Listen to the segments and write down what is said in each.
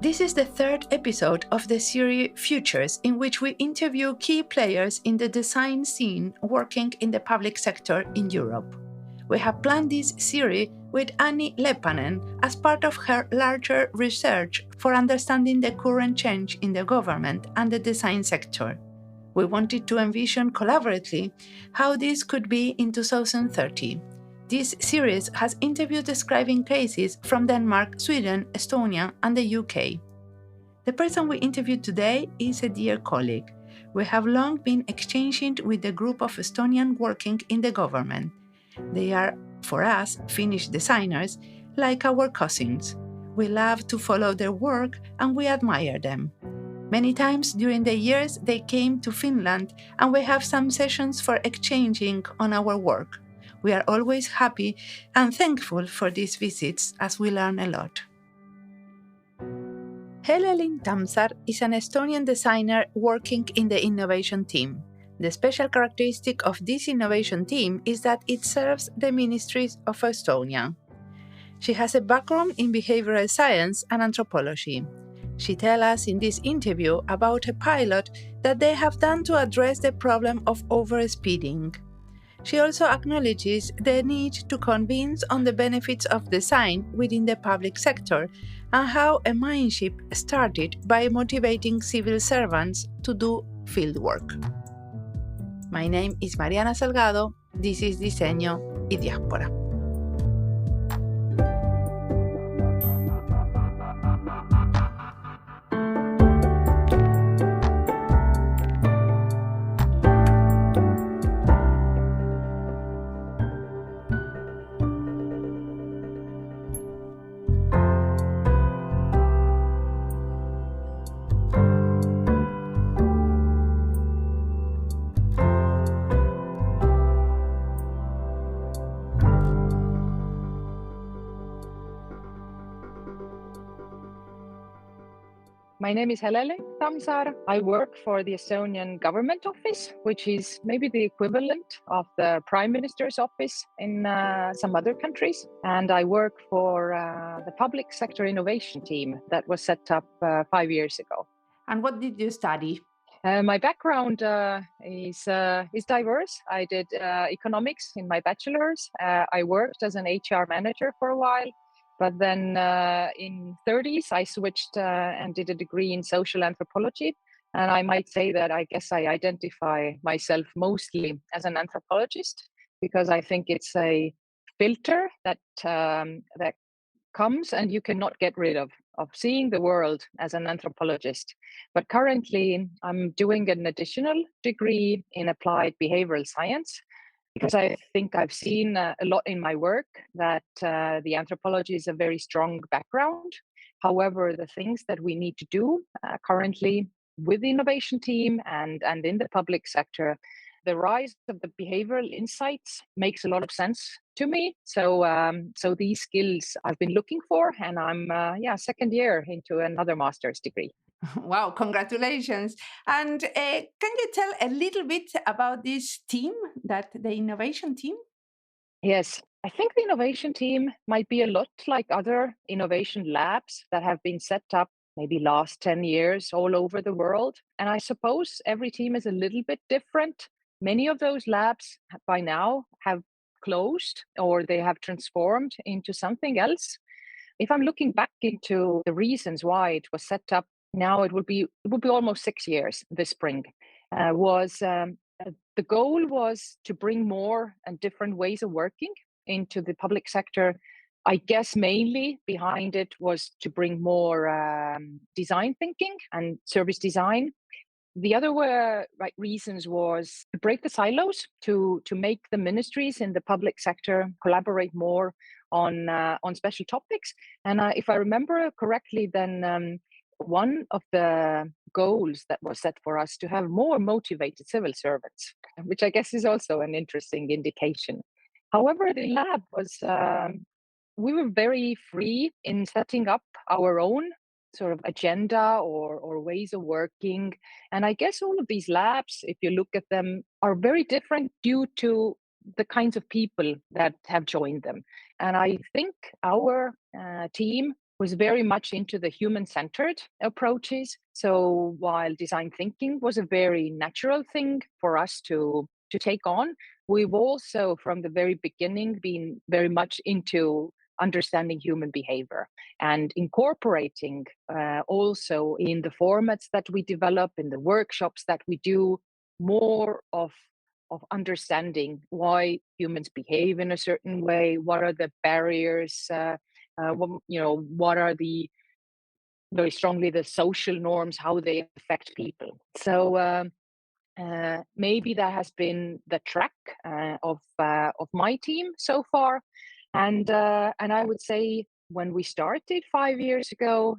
This is the third episode of the serie Futures, in which we interview key players in the design scene working in the public sector in Europe. We have planned this series with Anni Leppänen as part of her larger research for understanding the current change in the government and the design sector. We wanted to envision collaboratively how this could be in 2030. This series has interviews describing cases from Denmark, Sweden, Estonia, and the UK. The person we interviewed today is a dear colleague. We have long been exchanging with a group of Estonians working in the government. They are, for us, Finnish designers, like our cousins. We love to follow their work and we admire them. Many times during the years they came to Finland and we have some sessions for exchanging on our work. We are always happy and thankful for these visits as we learn a lot. Helelyn Tammsaar is an Estonian designer working in the innovation team. The special characteristic of this innovation team is that it serves the ministries of Estonia. She has a background in behavioral science and anthropology. She tells us in this interview about a pilot that they have done to address the problem of overspeeding. She also acknowledges the need to convince on the benefits of design within the public sector and how a mindship started by motivating civil servants to do fieldwork. My name is Mariana Salgado. This is Diseño y Diáspora. My name is Helelyn Tammsaar. I work for the Estonian government office, which is maybe the equivalent of the Prime Minister's office in some other countries. And I work for the public sector innovation team that was set up 5 years ago. And what did you study? My background is diverse. I did economics in my bachelor's. I worked as an HR manager for a while. But then in 30s, I switched and did a degree in social anthropology. And I might say that I guess I identify myself mostly as an anthropologist, because I think it's a filter that comes and you cannot get rid of seeing the world as an anthropologist. But currently, I'm doing an additional degree in applied behavioral science, because I think I've seen a lot in my work that the anthropology is a very strong background. However, the things that we need to do currently with the innovation team and in the public sector, the rise of the behavioral insights makes a lot of sense to me. So these skills I've been looking for, and I'm second year into another master's degree. Wow, congratulations. And can you tell a little bit about this team, the innovation team? Yes, I think the innovation team might be a lot like other innovation labs that have been set up maybe last 10 years all over the world. And I suppose every team is a little bit different. Many of those labs by now have closed or they have transformed into something else. If I'm looking back into the reasons why it was set up, now it would be almost 6 years this spring. The goal was to bring more and different ways of working into the public sector. I guess mainly behind it was to bring more design thinking and service design. The other reasons was to break the silos, to make the ministries in the public sector collaborate more on special topics. And if I remember correctly, then one of the goals that was set for us to have more motivated civil servants, which I guess is also an interesting indication. However, the lab was, we were very free in setting up our own sort of agenda or ways of working. And I guess all of these labs, if you look at them, are very different due to the kinds of people that have joined them. And I think our team was very much into the human-centered approaches. So while design thinking was a very natural thing for us to take on, we've also from the very beginning been very much into understanding human behavior and incorporating also in the formats that we develop, in the workshops that we do, more of understanding why humans behave in a certain way, what are the barriers, what are the very strongly the social norms, how they affect people. So maybe that has been the track of my team so far, and I would say when we started 5 years ago,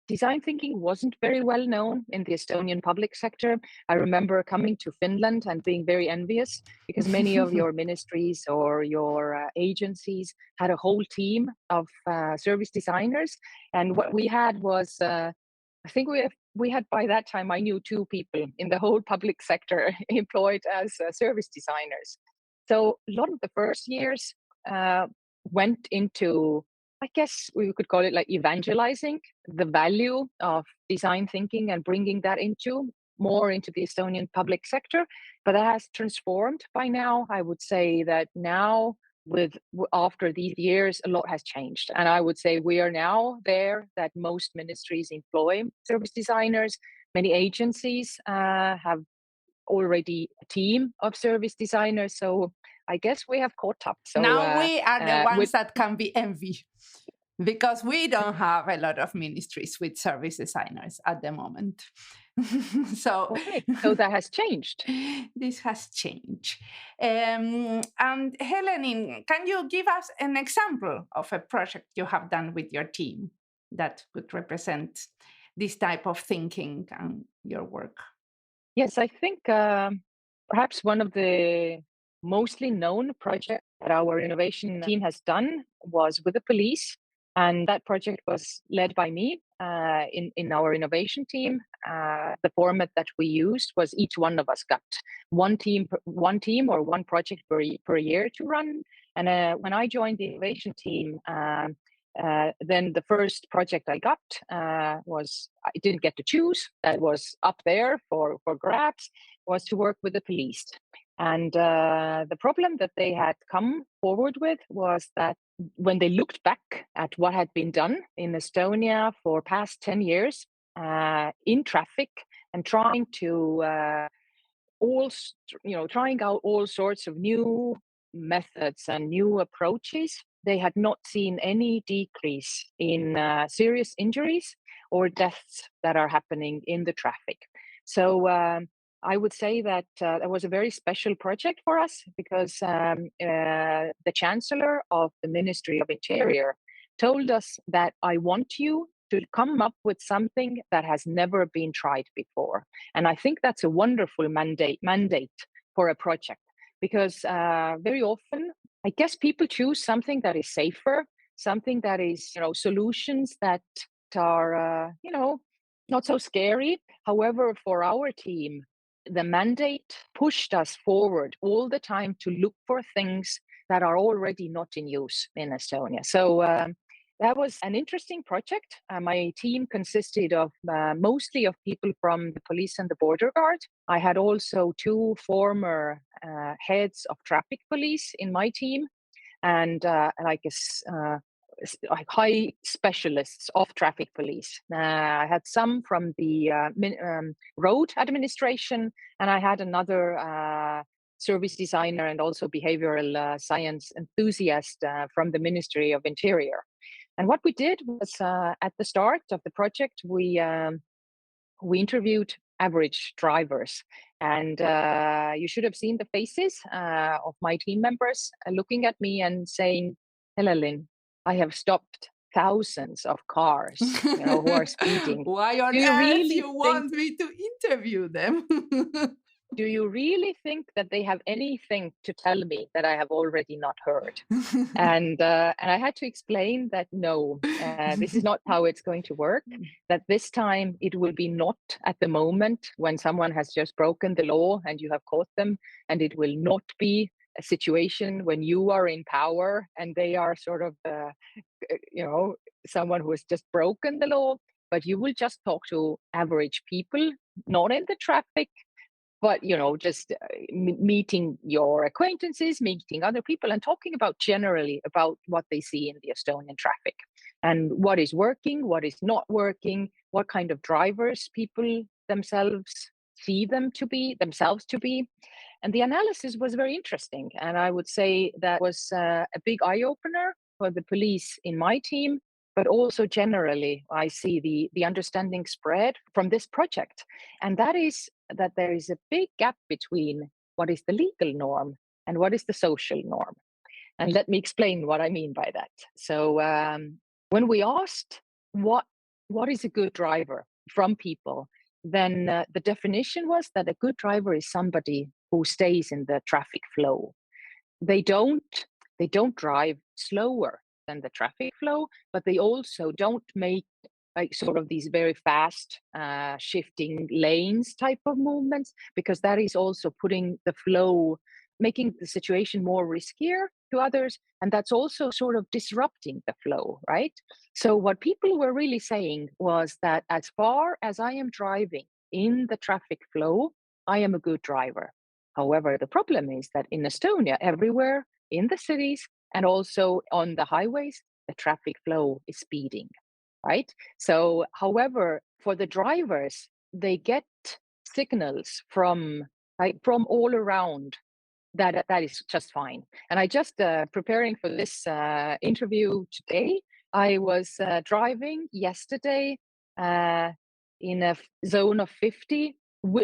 design thinking wasn't very well known in the Estonian public sector. I remember coming to Finland and being very envious because many of your ministries or your agencies had a whole team of service designers. And what we had was, I think we had by that time, I knew 2 people in the whole public sector employed as service designers. So a lot of the first years went into, I guess we could call it like evangelizing the value of design thinking and bringing that more into the Estonian public sector. But that has transformed by now. I would say that now, after these years, a lot has changed. And I would say we are now there that most ministries employ service designers. Many agencies have already a team of service designers. So I guess we have caught up. So now we are the ones that can be envied, because we don't have a lot of ministries with service designers at the moment. So that has changed. This has changed. And Helelyn, can you give us an example of a project you have done with your team that could represent this type of thinking and your work? Yes, I think perhaps one of the mostly known projects that our innovation team has done was with the police. And that project was led by me in our innovation team. The format that we used was each one of us got one team or one project per year to run. And when I joined the innovation team, then the first project I got was, I didn't get to choose, that was up there for grabs, was to work with the police. And the problem that they had come forward with was that when they looked back at what had been done in Estonia for past 10 years in traffic and trying out all sorts of new methods and new approaches, they had not seen any decrease in serious injuries or deaths that are happening in the traffic. So I would say that that was a very special project for us because the Chancellor of the Ministry of Interior told us that I want you to come up with something that has never been tried before. And I think that's a wonderful mandate for a project, because very often, I guess people choose something that is safer, something that is, solutions that are, not so scary. However, for our team, the mandate pushed us forward all the time to look for things that are already not in use in Estonia. So that was an interesting project. My team consisted of mostly of people from the police and the border guard. I had also 2 former heads of traffic police in my team, and high specialists of traffic police. I had some from the road administration, and I had another service designer and also behavioral science enthusiast from the Ministry of Interior. And what we did was at the start of the project, we interviewed average drivers. And you should have seen the faces of my team members looking at me and saying, Helelyn, I have stopped thousands of cars who are speeding. Why on earth you want me to interview them? Do you really think that they have anything to tell me that I have already not heard? And I had to explain that no, this is not how it's going to work. That this time it will be not at the moment when someone has just broken the law and you have caught them, and it will not be a situation when you are in power and they are sort of, someone who has just broken the law, but you will just talk to average people, not in the traffic, but just meeting your acquaintances, meeting other people, and talking about generally about what they see in the Estonian traffic and what is working, what is not working, what kind of drivers people themselves see themselves to be. And the analysis was very interesting, and I would say that was a big eye opener for the police in my team. But also generally, I see the understanding spread from this project, and that is that there is a big gap between what is the legal norm and what is the social norm. And let me explain what I mean by that. So when we asked what is a good driver from people, then the definition was that a good driver is somebody who stays in the traffic flow. They don't drive slower than the traffic flow, but they also don't make like sort of these very fast shifting lanes type of movements, because that is also putting the flow, making the situation more riskier to others, and that's also sort of disrupting the flow, right? So what people were really saying was that as far as I am driving in the traffic flow, I am a good driver. However, the problem is that in Estonia, everywhere in the cities and also on the highways, the traffic flow is speeding, right? So, however, for the drivers, they get signals from all around that is just fine. And I just preparing for this interview today, I was driving yesterday in a zone of 50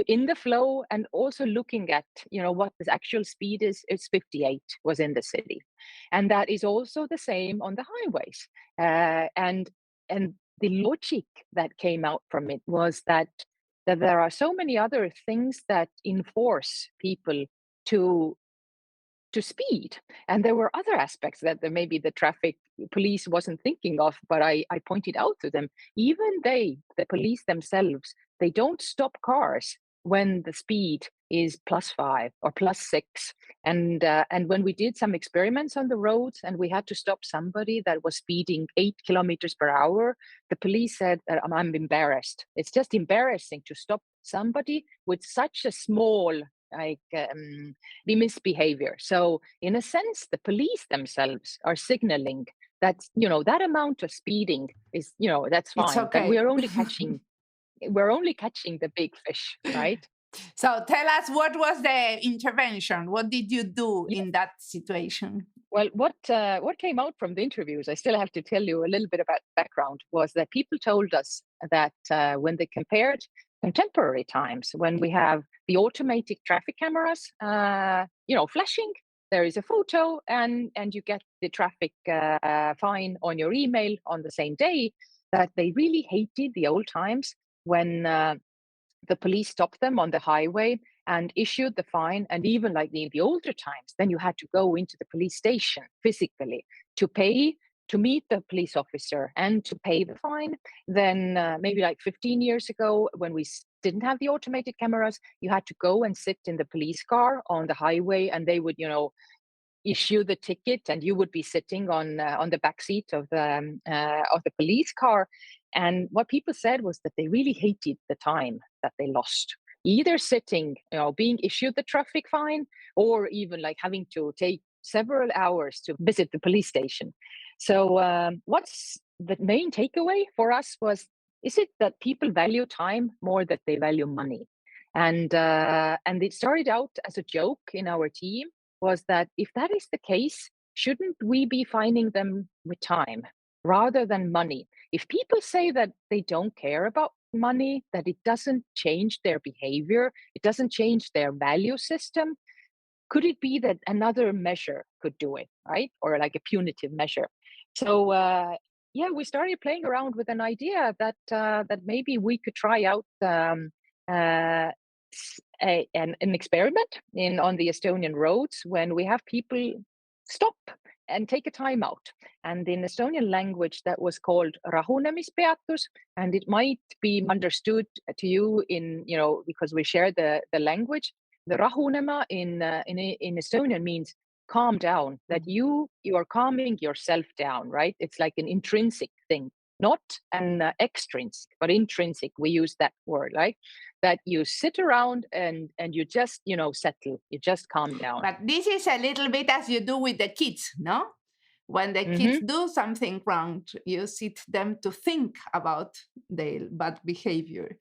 in the flow, and also looking at what the actual speed is. It's 58 was in the city, and that is also the same on the highways. And the logic that came out from it was that there are so many other things that enforce people to speed, and there were other aspects that maybe the traffic police wasn't thinking of, but I pointed out to them. Even the police themselves, they don't stop cars when the speed is +5 or +6. And when we did some experiments on the roads and we had to stop somebody that was speeding 8 kilometers per hour, the police said, I'm embarrassed. It's just embarrassing to stop somebody with such a small the misbehavior. So in a sense, the police themselves are signaling that that amount of speeding is that's fine. It's okay. That we're only catching the big fish, right? So tell us, what was the intervention? What did you do in that situation? Well, what came out from the interviews, I still have to tell you a little bit about the background, was that people told us that when they compared contemporary times, when we have the automatic traffic cameras, flashing, there is a photo and you get the traffic fine on your email on the same day, that they really hated the old times when the police stopped them on the highway and issued the fine. And even like in the older times, then you had to go into the police station physically to pay, to meet the police officer and to pay the fine. Then maybe like 15 years ago, when we didn't have the automated cameras, you had to go and sit in the police car on the highway, and they would, issue the ticket, and you would be sitting on the back seat of the police car. And what people said was that they really hated the time that they lost, either sitting, being issued the traffic fine, or even like having to take several hours to visit the police station. So what's the main takeaway for us was, is it that people value time more than they value money? And it started out as a joke in our team, was that if that is the case, shouldn't we be fining them with time rather than money? If people say that they don't care about money, that it doesn't change their behavior, it doesn't change their value system, could it be that another measure could do it, right? Or like a punitive measure. So we started playing around with an idea that that maybe we could try out an experiment on the Estonian roads, when we have people stop and take a time out. And in Estonian language, that was called rahunemispeatus, and it might be understood to you in, because we share the language. The rahunema in Estonian means calm down, that you are calming yourself down, right? It's like an intrinsic thing, not an extrinsic, but intrinsic. We use that word, right? That you sit around and you just, settle, you just calm down. But this is a little bit as you do with the kids, no? When the kids do something wrong, you sit them to think about their bad behavior.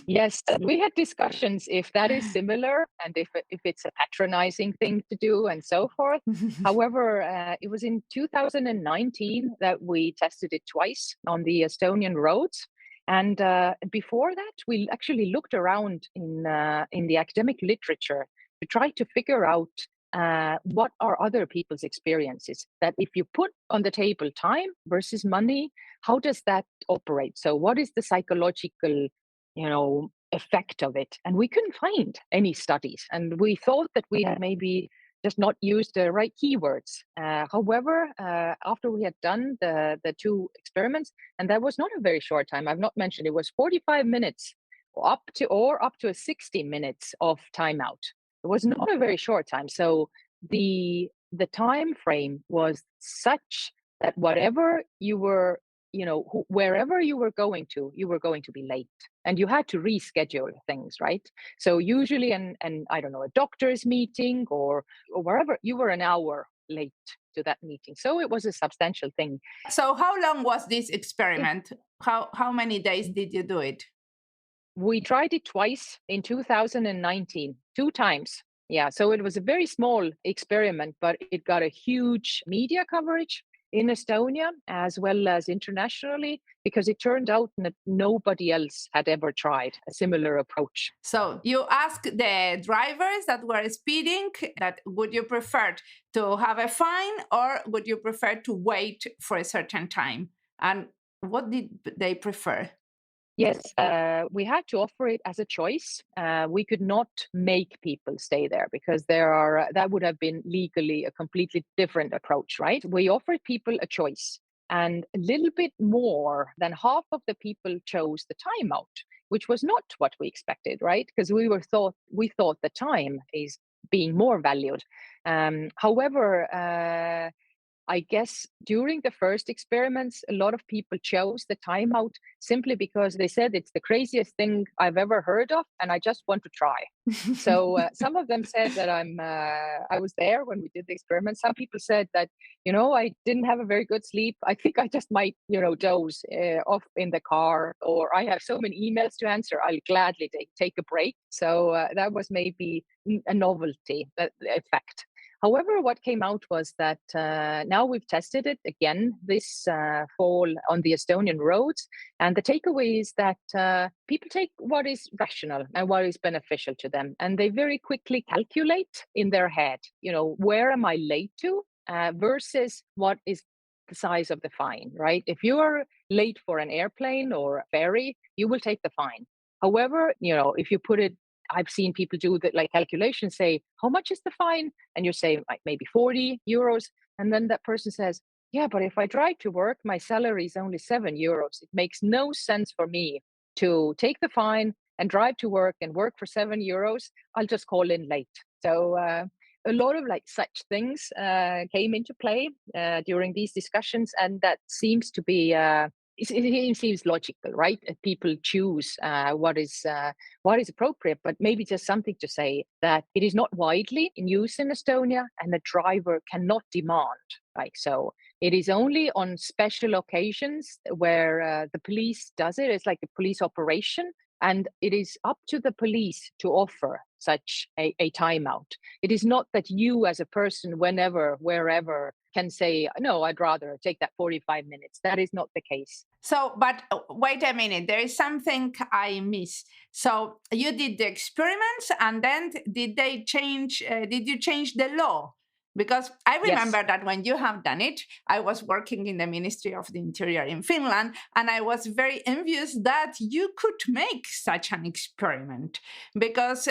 Yes, we had discussions if that is similar and if it's a patronizing thing to do and so forth. However, it was in 2019 that we tested it twice on the Estonian roads. And before that, we actually looked around in the academic literature to try to figure out what are other people's experiences. That if you put on the table time versus money, how does that operate? So what is the psychological effect of it? And we couldn't find any studies. And we thought that we had maybe just not used the right keywords. However, after we had done the two experiments, and that was not a very short time, I've not mentioned, it was 45 minutes up to 60 minutes of timeout. It was not a very short time. So the time frame was such that whatever you were, wherever you were going to be late, and you had to reschedule things, right? So usually, and I don't know, a doctor's meeting or wherever, you were an hour late to that meeting. So it was a substantial thing. So how long was this experiment? How many days did you do it? We tried it twice in 2019, 2 times. Yeah, so it was a very small experiment, but it got a huge media coverage in Estonia as well as internationally, because it turned out that nobody else had ever tried a similar approach. So you asked the drivers that were speeding that would you prefer to have a fine or would you prefer to wait for a certain time? And what did they prefer? Yes, we had to offer it as a choice. We could not make people stay there because that would have been legally a completely different approach, right? We offered people a choice, and a little bit more than half of the people chose the timeout, which was not what we expected, right? Because we thought the time is being more valued. However, I guess during the first experiments, a lot of people chose the timeout simply because they said it's the craziest thing I've ever heard of, and I just want to try. So some of them said that I was there when we did the experiment. Some people said that, I didn't have a very good sleep. I think I just might, doze off in the car, or I have so many emails to answer. I'll gladly take a break. So that was maybe a novelty effect. However, what came out was that now we've tested it again this fall on the Estonian roads. And the takeaway is that people take what is rational and what is beneficial to them. And they very quickly calculate in their head, where am I late to versus what is the size of the fine, right? If you are late for an airplane or a ferry, you will take the fine. However, if you put it, I've seen people do that, like calculation, say, how much is the fine? And you say like maybe 40 euros. And then that person says, yeah, but if I drive to work, my salary is only 7 euros. It makes no sense for me to take the fine and drive to work and work for 7 euros. I'll just call in late. So a lot of like such things came into play during these discussions. And that seems to be it seems logical, right? People choose what is appropriate, but maybe just something to say that it is not widely in use in Estonia, and the driver cannot demand. Right, so it is only on special occasions where the police does it. It's like a police operation, and it is up to the police to offer such a timeout. It is not that you as a person, whenever, wherever, can say, no, I'd rather take that 45 minutes. That is not the case. So, but wait a minute, there is something I miss. So you did the experiments and then did you change the law? Because I remember that when you have done it, I was working in the Ministry of the Interior in Finland, and I was very envious that you could make such an experiment. Because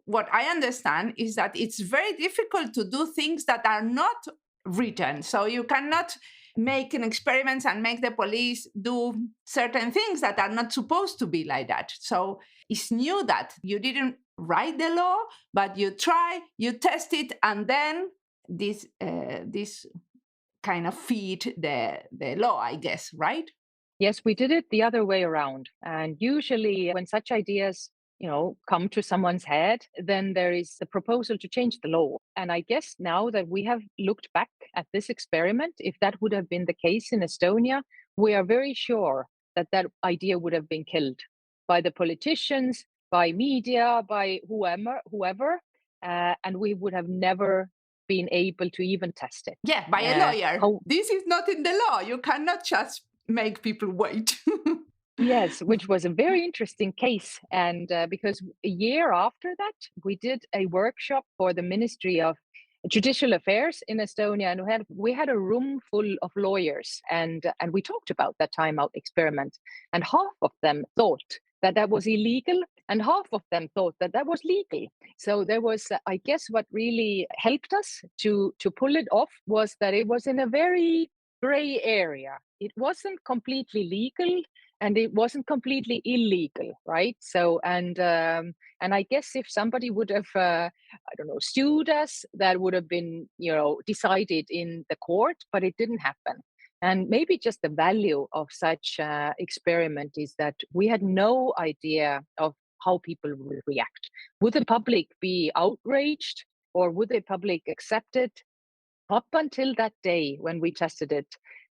what I understand is that it's very difficult to do things that are not written. So you cannot make an experiment and make the police do certain things that are not supposed to be like that. So it's new that you didn't write the law, but you try, you test it, and then this kind of feed the law, I guess, right? Yes, we did it the other way around. And usually when such ideas, come to someone's head, then there is a proposal to change the law. And I guess now that we have looked back at this experiment, if that would have been the case in Estonia, we are very sure that that idea would have been killed by the politicians, by media, by whoever, and we would have never been able to even test it. Yeah, by a lawyer. This is not in the law. You cannot just make people wait. Yes, which was a very interesting case. And because a year after that, we did a workshop for the Ministry of Judicial Affairs in Estonia, and we had a room full of lawyers, and we talked about that timeout experiment. And half of them thought that that was illegal, and half of them thought that that was legal. So there was, I guess, what really helped us to pull it off was that it was in a very gray area. It wasn't completely legal, and it wasn't completely illegal, right? So, and I guess if somebody would have, I don't know, sued us, that would have been, decided in the court, but it didn't happen. And maybe just the value of such experiment is that we had no idea of how people would react. Would the public be outraged, or would the public accept it? Up until that day when we tested it,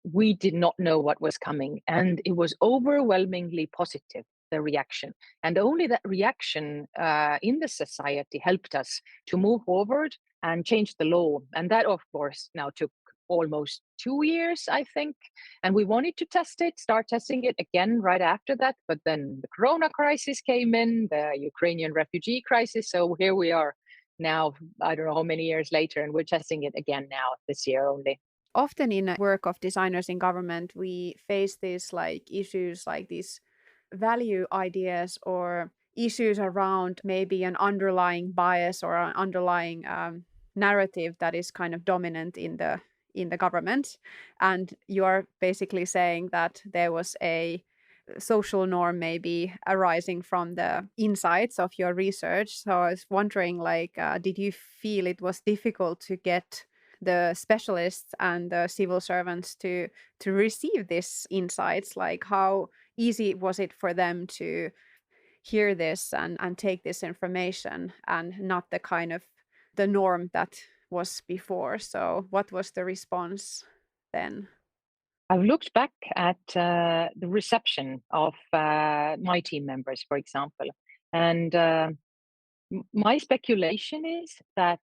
we did not know what was coming, and it was overwhelmingly positive, the reaction. And only that reaction in the society helped us to move forward and change the law. And that, of course, now took almost 2 years, I think. And we wanted to start testing it again right after that. But then the Corona crisis came in, the Ukrainian refugee crisis. So here we are now, I don't know how many years later, and we're testing it again now this year only. Often in work of designers in government, we face these issues like these value ideas or issues around maybe an underlying bias or an underlying narrative that is kind of dominant in the government. And you're basically saying that there was a social norm maybe arising from the insights of your research. So I was wondering, did you feel it was difficult to get the specialists and the civil servants to receive these insights? Like, how easy was it for them to hear this and take this information, and not the kind of the norm that was before? So what was the response then? I've looked back at the reception of my team members, for example, and my speculation is that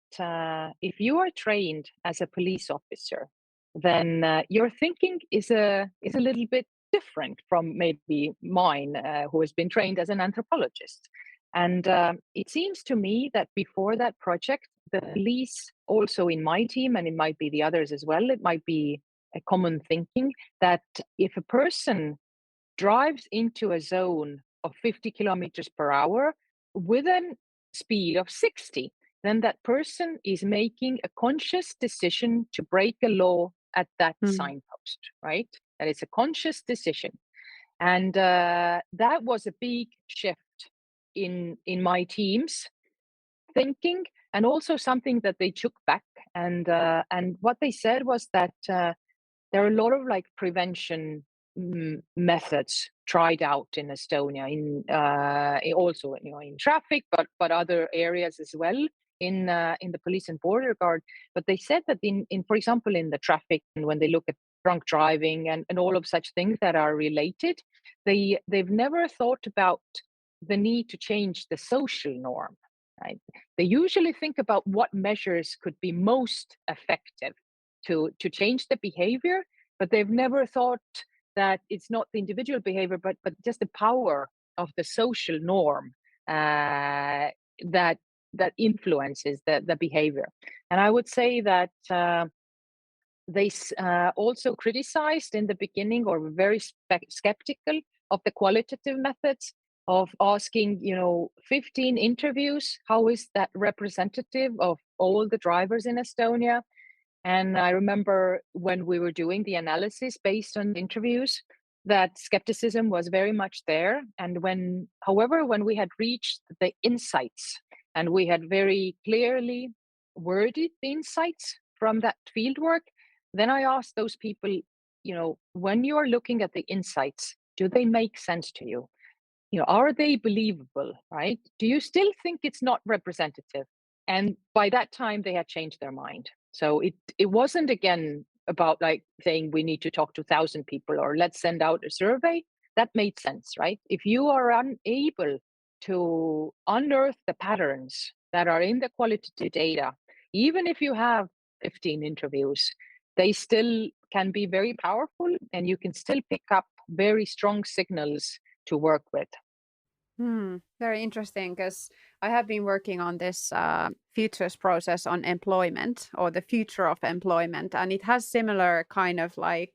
if you are trained as a police officer, then your thinking is a little bit different from maybe mine, who has been trained as an anthropologist. And it seems to me that before that project, the police, also in my team, and it might be the others as well, it might be a common thinking that if a person drives into a zone of 50 kilometers per hour with a speed of 60, then that person is making a conscious decision to break a law at that signpost, right? That is a conscious decision. And that was a big shift in my team's thinking, and also something that they took back. And what they said was that there are a lot of prevention methods tried out in Estonia, in also in traffic, but other areas as well, in the police and border guard. But they said that in for example in the traffic, and when they look at drunk driving and all of such things that are related, they've never thought about the need to change the social norm. Right? They usually think about what measures could be most effective to change the behavior, but they've never thought that it's not the individual behavior, but just the power of the social norm that influences the behavior. And I would say that they also criticized in the beginning, or were very skeptical of the qualitative methods of asking, 15 interviews. How is that representative of all the drivers in Estonia? And I remember when we were doing the analysis based on interviews, that skepticism was very much there. And however, when we had reached the insights and we had very clearly worded the insights from that fieldwork, then I asked those people, when you are looking at the insights, do they make sense to you? Are they believable, right? Do you still think it's not representative? And by that time, they had changed their mind. So it wasn't again about like saying we need to talk to 1,000 people or let's send out a survey. That made sense, right? If you are unable to unearth the patterns that are in the qualitative data, even if you have 15 interviews, they still can be very powerful and you can still pick up very strong signals to work with. Very interesting, because I have been working on this futures process on employment, or the future of employment, and it has similar kind of like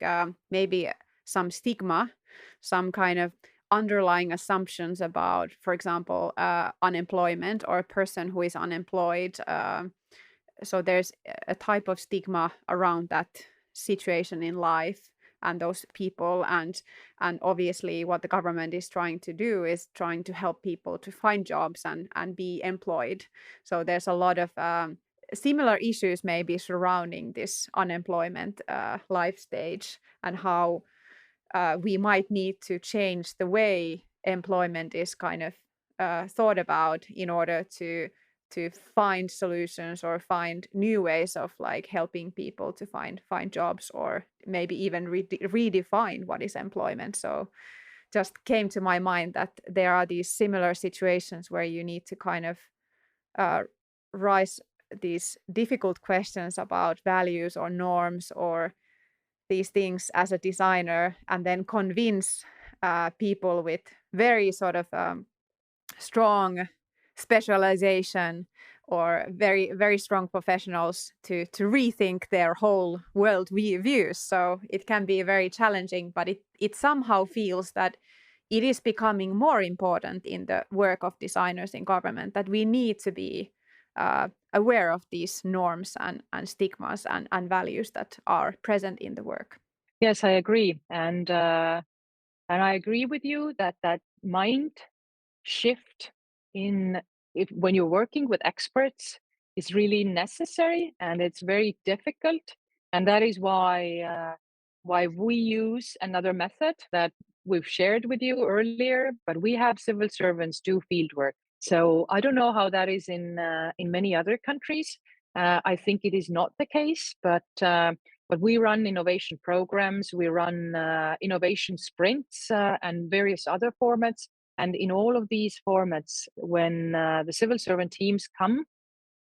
maybe some stigma, some kind of underlying assumptions about, for example, unemployment or a person who is unemployed. So there's a type of stigma around that situation in life and those people, and obviously what the government is trying to do is trying to help people to find jobs and be employed. So there's a lot of similar issues maybe surrounding this unemployment life stage, and how we might need to change the way employment is kind of thought about in order to find solutions or find new ways of like helping people to find jobs, or maybe even redefine what is employment. So just came to my mind that there are these similar situations where you need to kind of raise these difficult questions about values or norms or these things as a designer, and then convince people with very sort of strong specialization or very, very strong professionals to rethink their whole world views. So it can be very challenging, but it somehow feels that it is becoming more important in the work of designers in government, that we need to be aware of these norms and stigmas and values that are present in the work. Yes, I agree. And I agree with you that mind shift when you're working with experts is really necessary, and it's very difficult. And that is why we use another method that we've shared with you earlier, but we have civil servants do fieldwork. So I don't know how that is in many other countries. I think it is not the case, but we run innovation programs, we run innovation sprints and various other formats. And in all of these formats, when the civil servant teams come,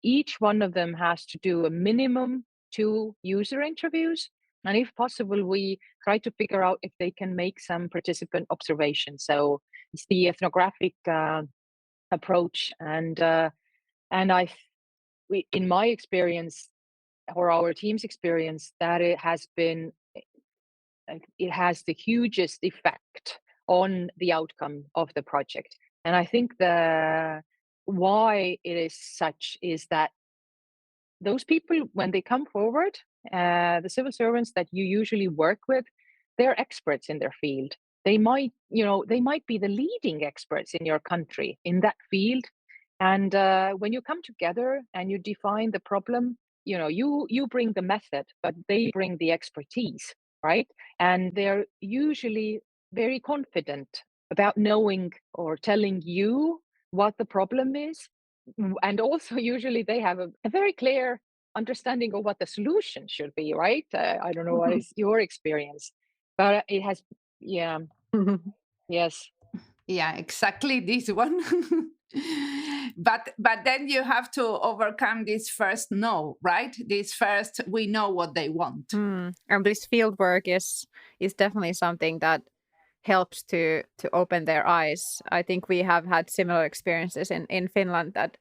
each one of them has to do a minimum 2 user interviews. And if possible, we try to figure out if they can make some participant observations. So it's the ethnographic approach. And in my experience, or our team's experience, that it has the hugest effect on the outcome of the project. And I think why it is such is that those people, when they come forward, the civil servants that you usually work with, they're experts in their field. They might be the leading experts in your country in that field. And when you come together and you define the problem, you bring the method, but they bring the expertise, right? And they're usually very confident about knowing or telling you what the problem is. And also usually they have a very clear understanding of what the solution should be, right? I don't know what is your experience, but it has, yeah, yes. Yeah, exactly this one. but then you have to overcome this first no, right? This first, we know what they want. And this field work is definitely something that helps to open their eyes. I think we have had similar experiences in Finland, that,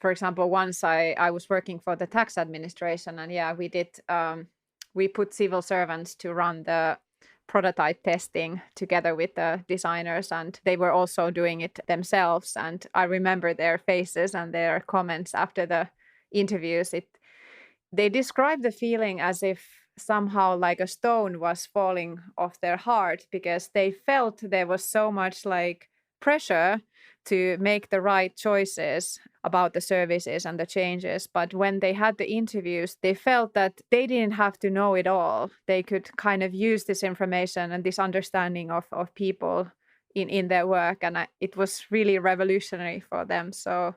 for example, once I was working for the tax administration, and we did we put civil servants to run the prototype testing together with the designers, and they were also doing it themselves. And I remember their faces and their comments after the interviews. They described the feeling as if somehow like a stone was falling off their heart, because they felt there was so much like pressure to make the right choices about the services and the changes. But when they had the interviews, they felt that they didn't have to know it all. They could kind of use this information and this understanding of people in their work. And it was really revolutionary for them. So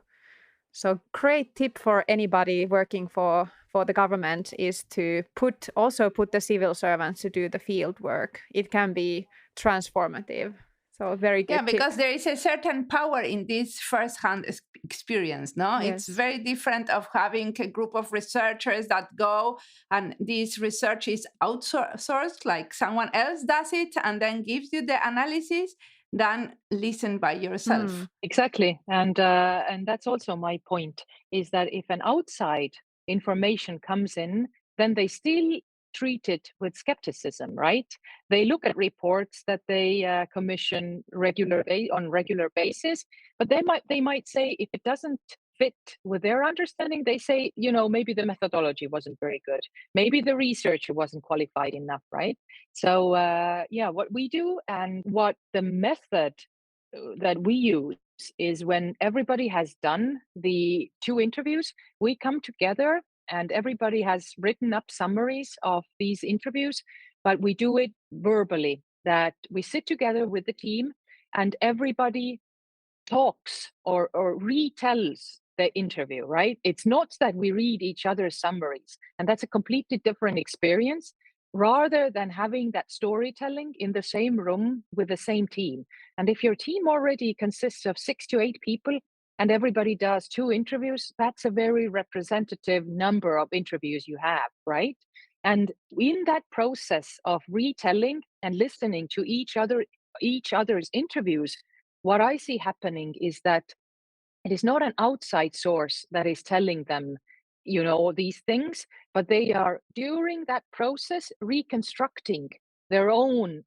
great tip for anybody working for the government is to put the civil servants to do the field work. It can be transformative. So very good. Yeah, because there is a certain power in this first-hand experience, no? Yes. It's very different of having a group of researchers that go and this research is outsourced, like someone else does it and then gives you the analysis, than listen by yourself. Exactly. And that's also my point, is that if an outside information comes in, then they still treat it with skepticism, right? They look at reports that they commission on regular basis, but they might say if it doesn't fit with their understanding, they say, maybe the methodology wasn't very good, maybe the researcher wasn't qualified enough, right? So what we do and what the method that we use is when everybody has done the 2 interviews, we come together and everybody has written up summaries of these interviews, but we do it verbally, that we sit together with the team and everybody talks or retells the interview, right? It's not that we read each other's summaries, and that's a completely different experience, rather than having that storytelling in the same room with the same team. And if your team already consists of 6 to 8 people and everybody does 2 interviews, that's a very representative number of interviews you have, right? And in that process of retelling and listening to each other's interviews, what I see happening is that it is not an outside source that is telling them, these things, but they are during that process reconstructing their own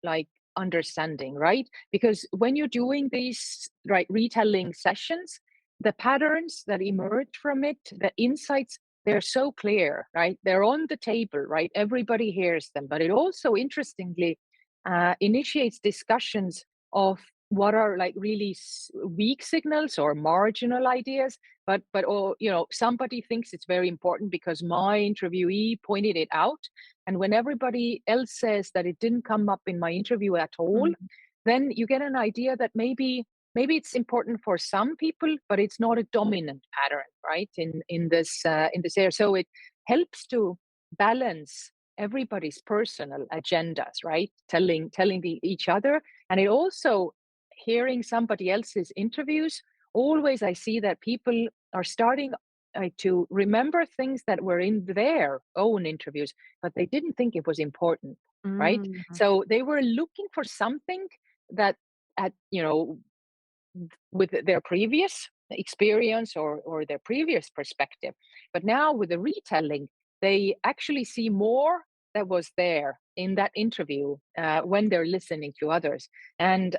understanding, right? Because when you're doing these retelling sessions, the patterns that emerge from it, the insights, they're so clear, right? They're on the table, right? Everybody hears them, but it also interestingly initiates discussions of what are really weak signals or marginal ideas, but somebody thinks it's very important because my interviewee pointed it out, and when everybody else says that it didn't come up in my interview at all, then you get an idea that maybe it's important for some people, but it's not a dominant pattern, right? In this area, so it helps to balance everybody's personal agendas, right? Telling each other, and it also, hearing somebody else's interviews, always I see that people are starting to remember things that were in their own interviews, but they didn't think it was important, right? So they were looking for something that with their previous experience or their previous perspective. But now with the retelling, they actually see more that was there in that interview when they're listening to others. And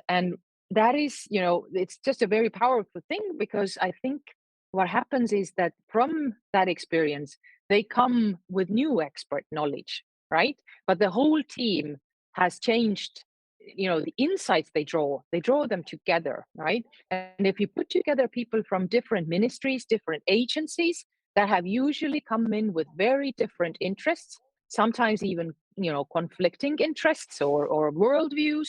that is, it's just a very powerful thing, because I think what happens is that from that experience, they come with new expert knowledge, right? But the whole team has changed, the insights they draw them together, right? And if you put together people from different ministries, different agencies that have usually come in with very different interests, sometimes even, conflicting interests or worldviews,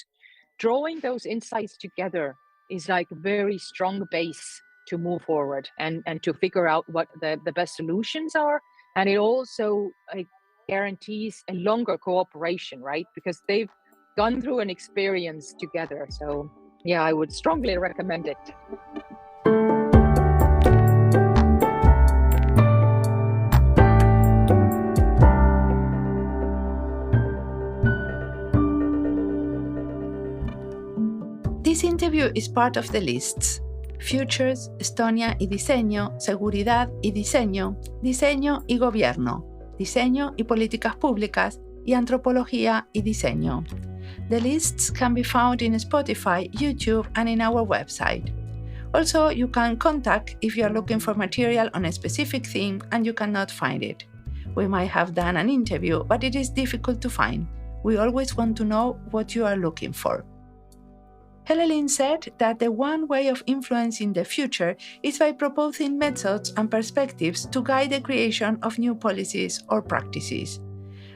drawing those insights together is like a very strong base to move forward and to figure out what the best solutions are. And it also guarantees a longer cooperation, right? Because they've gone through an experience together. So yeah, I would strongly recommend it. This interview is part of the lists Futures, Estonia y Diseño, Seguridad y Diseño, Diseño y Gobierno, Diseño y Políticas Públicas, y Antropología y Diseño. The lists can be found in Spotify, YouTube, and in our website. Also, you can contact if you are looking for material on a specific theme and you cannot find it. We might have done an interview, but it is difficult to find. We always want to know what you are looking for. Helelyn said that the one way of influencing the future is by proposing methods and perspectives to guide the creation of new policies or practices.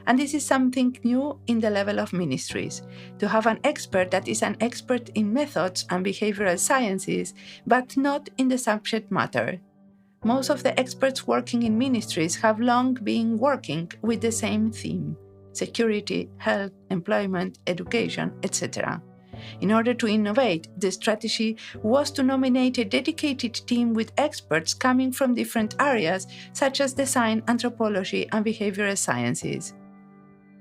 And this is something new in the level of ministries, to have an expert that is an expert in methods and behavioral sciences, but not in the subject matter. Most of the experts working in ministries have long been working with the same theme: security, health, employment, education, etc. In order to innovate, the strategy was to nominate a dedicated team with experts coming from different areas, such as design, anthropology, and behavioral sciences.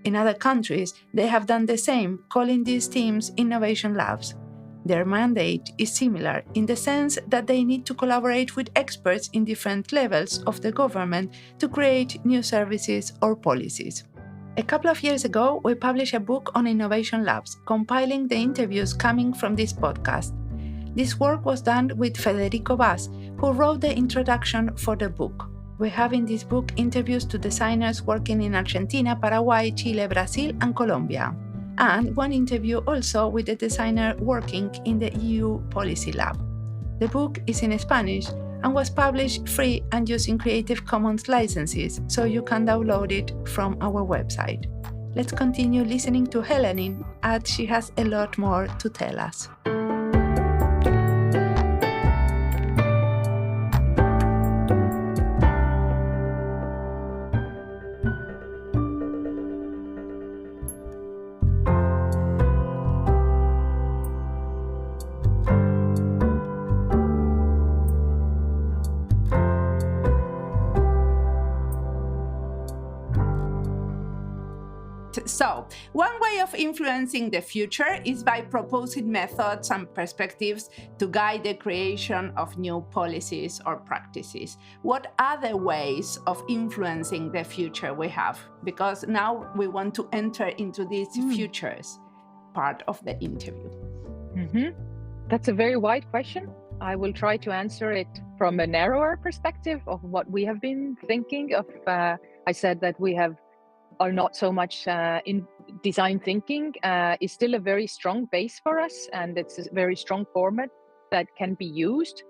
In other countries, they have done the same, calling these teams innovation labs. Their mandate is similar in the sense that they need to collaborate with experts in different levels of the government to create new services or policies. A couple of years ago, we published a book on innovation labs, compiling the interviews coming from this podcast. This work was done with Federico Vaz, who wrote the introduction for the book. We have in this book interviews to designers working in Argentina, Paraguay, Chile, Brazil, and Colombia, and one interview also with a designer working in the EU Policy Lab. The book is in Spanish and was published free and using Creative Commons licenses, so you can download it from our website. Let's continue listening to Helelyn, as she has a lot more to tell us. So, one way of influencing the future is by proposing methods and perspectives to guide the creation of new policies or practices. What other ways of influencing the future we have? Because now we want to enter into these futures part of the interview. That's a very wide question. I will try to answer it from a narrower perspective of what we have been thinking of. I said that we are not so much in design thinking, is still a very strong base for us, and it's a very strong format that can be used.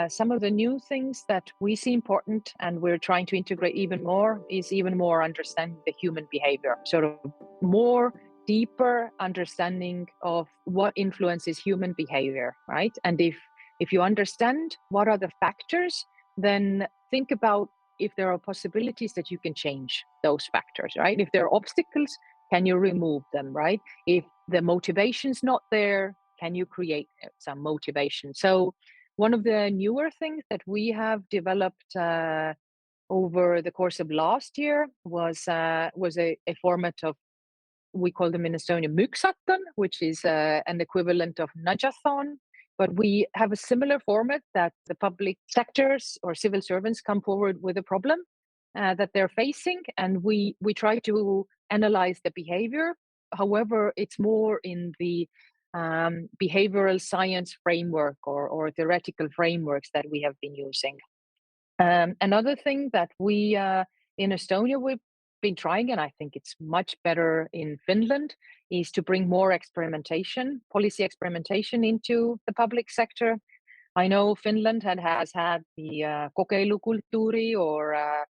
Some of the new things that we see important and we're trying to integrate even more is even more understanding the human behavior, sort of more deeper understanding of what influences human behavior, right? And if you understand what are the factors, then think about if there are possibilities that you can change those factors, right? If there are obstacles, can you remove them, right? If the motivation's not there, can you create some motivation? So one of the newer things that we have developed over the course of last year was a format of, we call them in Estonia Myksaton, which is an equivalent of Najathon. But we have a similar format that the public sectors or civil servants come forward with a problem that they're facing, and we try to analyze the behavior. However, it's more in the behavioral science framework or theoretical frameworks that we have been using. Another thing that we in Estonia we've been trying, and I think it's much better in Finland, is to bring more experimentation, policy experimentation into the public sector. I know Finland has had the kokeilukulttuuri or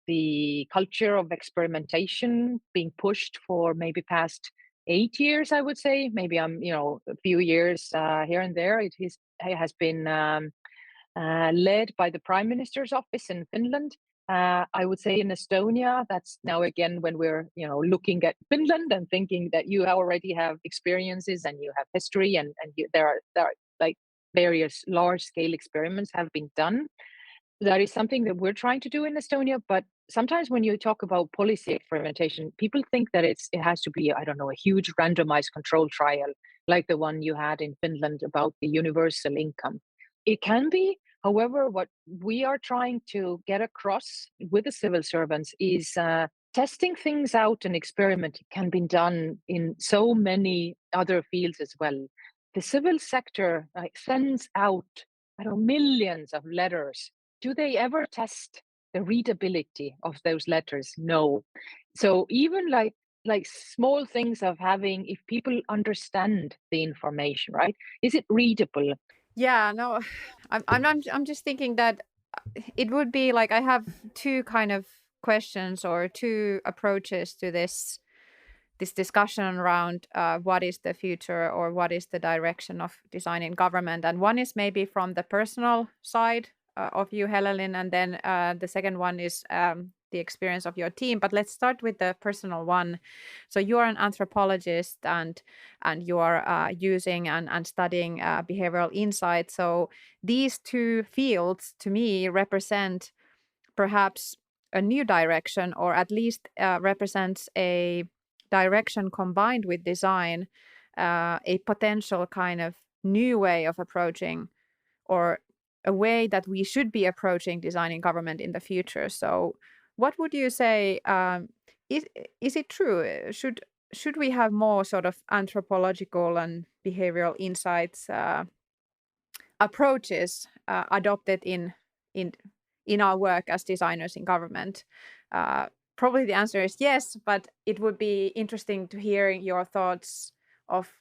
the culture of experimentation being pushed for maybe past 8 years, I would say. Maybe a few years here and there. It has been led by the Prime Minister's office in Finland. I would say in Estonia, that's now again when we're looking at Finland and thinking that you already have experiences and you have history and there are like various large-scale experiments have been done. That is something that we're trying to do in Estonia, but sometimes when you talk about policy experimentation, people think that it has to be, I don't know, a huge randomized control trial like the one you had in Finland about the universal income. It can be. However, what we are trying to get across with the civil servants is testing things out and experiment can be done in so many other fields as well. The civil sector sends out millions of letters. Do they ever test the readability of those letters? No. So even like small things of having, if people understand the information, right? Is it readable? Yeah, no, I'm just thinking that it would be like I have two kind of questions or two approaches to this discussion around what is the future or what is the direction of design in government. And one is maybe from the personal side of you, Helelyn, and then the second one is the experience of your team. But let's start with the personal one. So you are an anthropologist and you are using and studying behavioral insight. So these two fields to me represent perhaps a new direction, or at least represents a direction combined with design, a potential kind of new way of approaching, or a way that we should be approaching design in government in the future. So what would you say, is it true? Should we have more sort of anthropological and behavioral insights approaches adopted in our work as designers in government? Probably the answer is yes, but it would be interesting to hear your thoughts of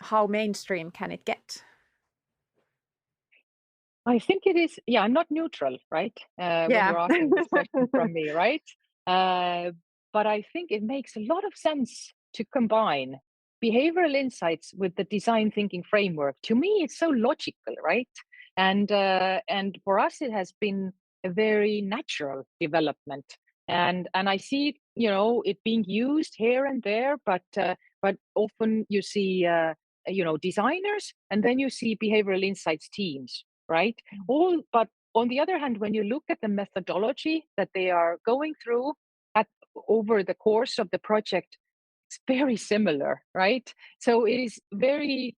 how mainstream can it get. I think it is, yeah, I'm not neutral, right? When Yeah. you're asking this question from me, right? But I think it makes a lot of sense to combine behavioral insights with the design thinking framework. To me, it's so logical, right? And for us, it has been a very natural development. And I see it, it being used here and there, but often you see designers, and then you see behavioral insights teams, right? But on the other hand, when you look at the methodology that they are going through over the course of the project, it's very similar, right? So it is very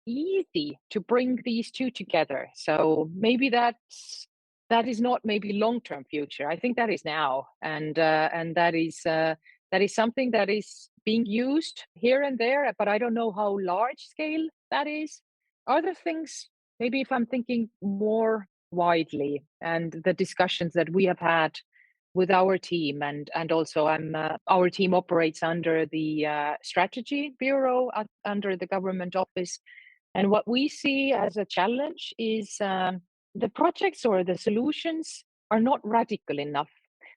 easy to bring these two together. So maybe that is not maybe long-term future. I think that is now, and that is something that is being used here and there, but I don't know how large scale that is. Other things, maybe if I'm thinking more widely, and the discussions that we have had with our team, and also our team operates under the strategy bureau under the government office. And what we see as a challenge is the projects or the solutions are not radical enough.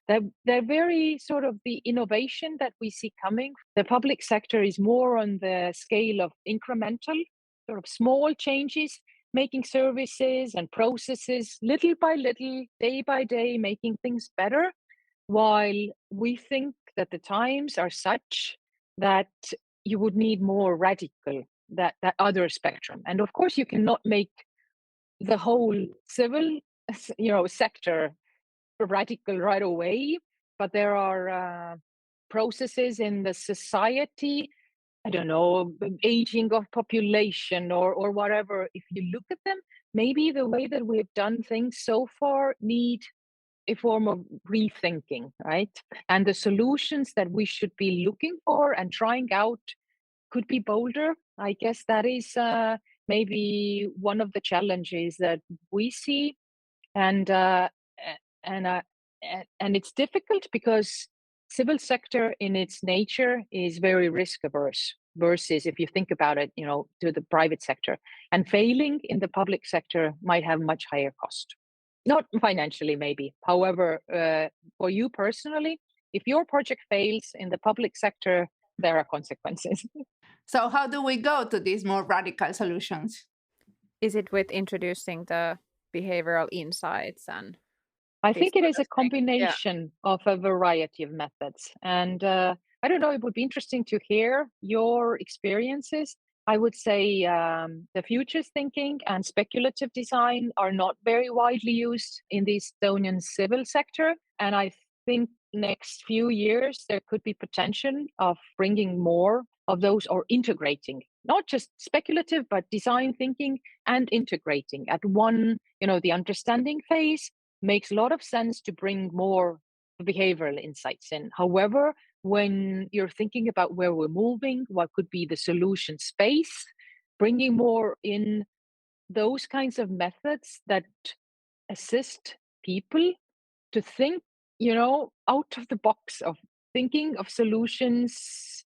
They're very sort of the innovation that we see coming. The public sector is more on the scale of incremental, sort of small changes, making services and processes little by little, day by day, making things better, while we think that the times are such that you would need more radical, that other spectrum. And of course, you cannot make the whole civil sector radical right away, but there are processes in the society, I don't know, aging of population or whatever. If you look at them, maybe the way that we've done things so far need a form of rethinking, right? And the solutions that we should be looking for and trying out could be bolder. I guess that is maybe one of the challenges that we see, and it's difficult because civil sector in its nature is very risk averse versus, if you think about it, to the private sector, and failing in the public sector might have much higher cost. Not financially, maybe. However, for you personally, if your project fails in the public sector, there are consequences. So how do we go to these more radical solutions? Is it with introducing the behavioral insights and I think it is a combination of a variety of methods. And I don't know, it would be interesting to hear your experiences. I would say the futures thinking and speculative design are not very widely used in the Estonian civil sector. And I think next few years, there could be potential of bringing more of those, or integrating, not just speculative, but design thinking and integrating at one, the understanding phase. Makes a lot of sense to bring more behavioral insights in. However, when you're thinking about where we're moving, what could be the solution space, bringing more in those kinds of methods that assist people to think out of the box, of thinking of solutions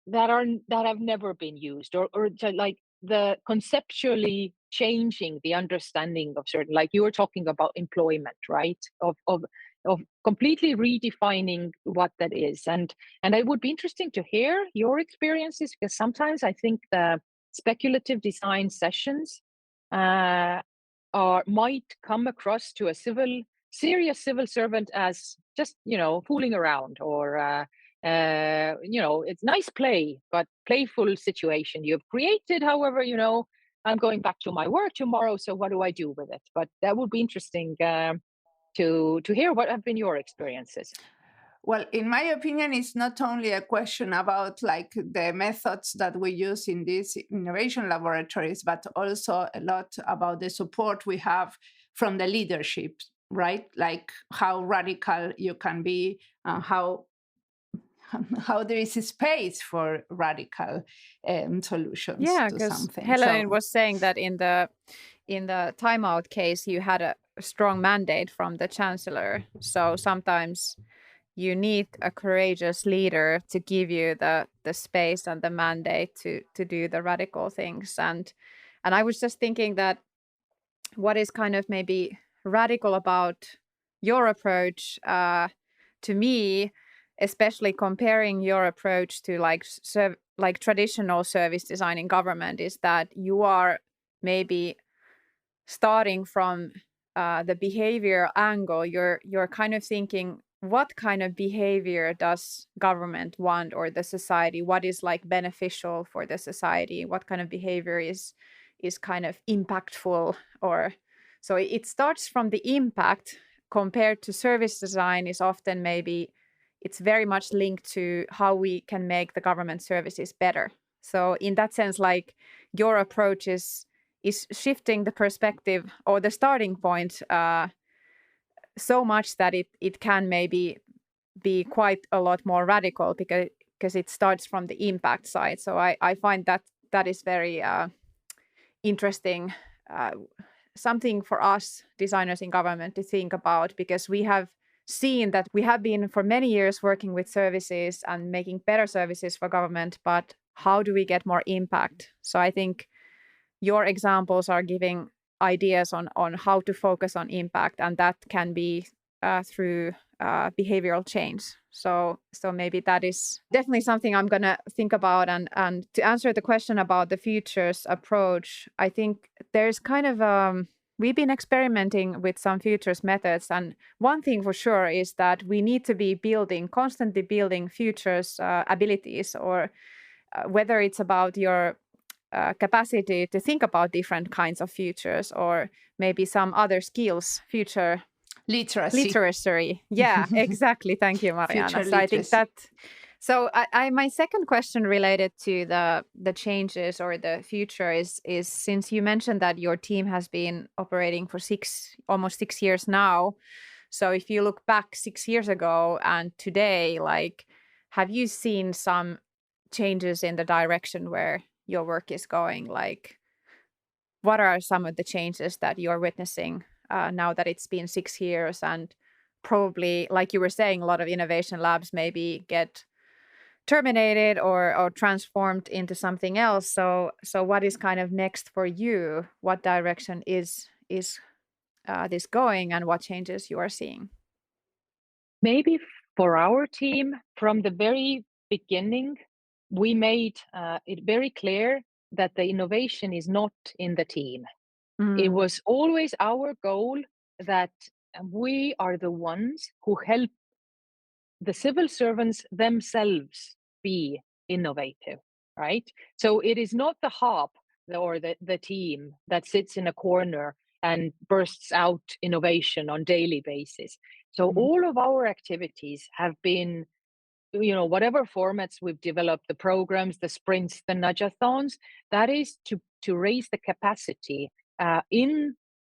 that have never been used, or to, like, the conceptually changing the understanding of certain, like you were talking about employment, right? Of completely redefining what that is. And it would be interesting to hear your experiences, because sometimes I think the speculative design sessions might come across to a serious civil servant as just fooling around, or it's nice play, but playful situation you've created. However, I'm going back to my work tomorrow, so what do I do with it? But that would be interesting to hear what have been your experiences. Well, in my opinion, it's not only a question about like the methods that we use in these innovation laboratories, but also a lot about the support we have from the leadership, right? Like how radical you can be, how there is a space for radical solutions Yeah, to because something. Helelyn was saying that in the timeout case, you had a strong mandate from the chancellor. So sometimes you need a courageous leader to give you the space and the mandate to do the radical things. And I was just thinking that what is kind of maybe radical about your approach, to me, especially comparing your approach to like traditional service design in government, is that you are maybe starting from the behavior angle. You're kind of thinking, what kind of behavior does government want, or the society? What is like beneficial for the society? What kind of behavior is kind of impactful? Or so it starts from the impact, compared to service design is often maybe it's very much linked to how we can make the government services better. So in that sense, like, your approach is shifting the perspective or the starting point so much that it can maybe be quite a lot more radical, because it starts from the impact side. So I find that is very interesting, something for us designers in government to think about, because we have seen that we have been for many years working with services and making better services for government, but how do we get more impact? So I think your examples are giving ideas on how to focus on impact, and that can be through behavioral change. So maybe that is definitely something I'm going to think about. And to answer the question about the futures approach, I think there's kind of we've been experimenting with some futures methods, and one thing for sure is that we need to be constantly building futures abilities, or whether it's about your capacity to think about different kinds of futures, or maybe some other skills, future literacy. Yeah, exactly. Thank you, Mariana. Future so literacy. I think that. So my second question related to the changes or the future is since you mentioned that your team has been operating for almost 6 years now. So if you look back 6 years ago and today, like, have you seen some changes in the direction where your work is going? Like, what are some of the changes that you're witnessing now that it's been 6 years, and probably, like you were saying, a lot of innovation labs maybe get terminated or transformed into something else. So what is kind of next for you? What direction is this going, and what changes you are seeing? Maybe for our team, from the very beginning, we made it very clear that the innovation is not in the team. It was always our goal that we are the ones who help the civil servants themselves be innovative, right? So it is not the hub or the team that sits in a corner and bursts out innovation on daily basis. So all of our activities have been, whatever formats we've developed, the programs, the sprints, the nudge-a-thons, that is to raise the capacity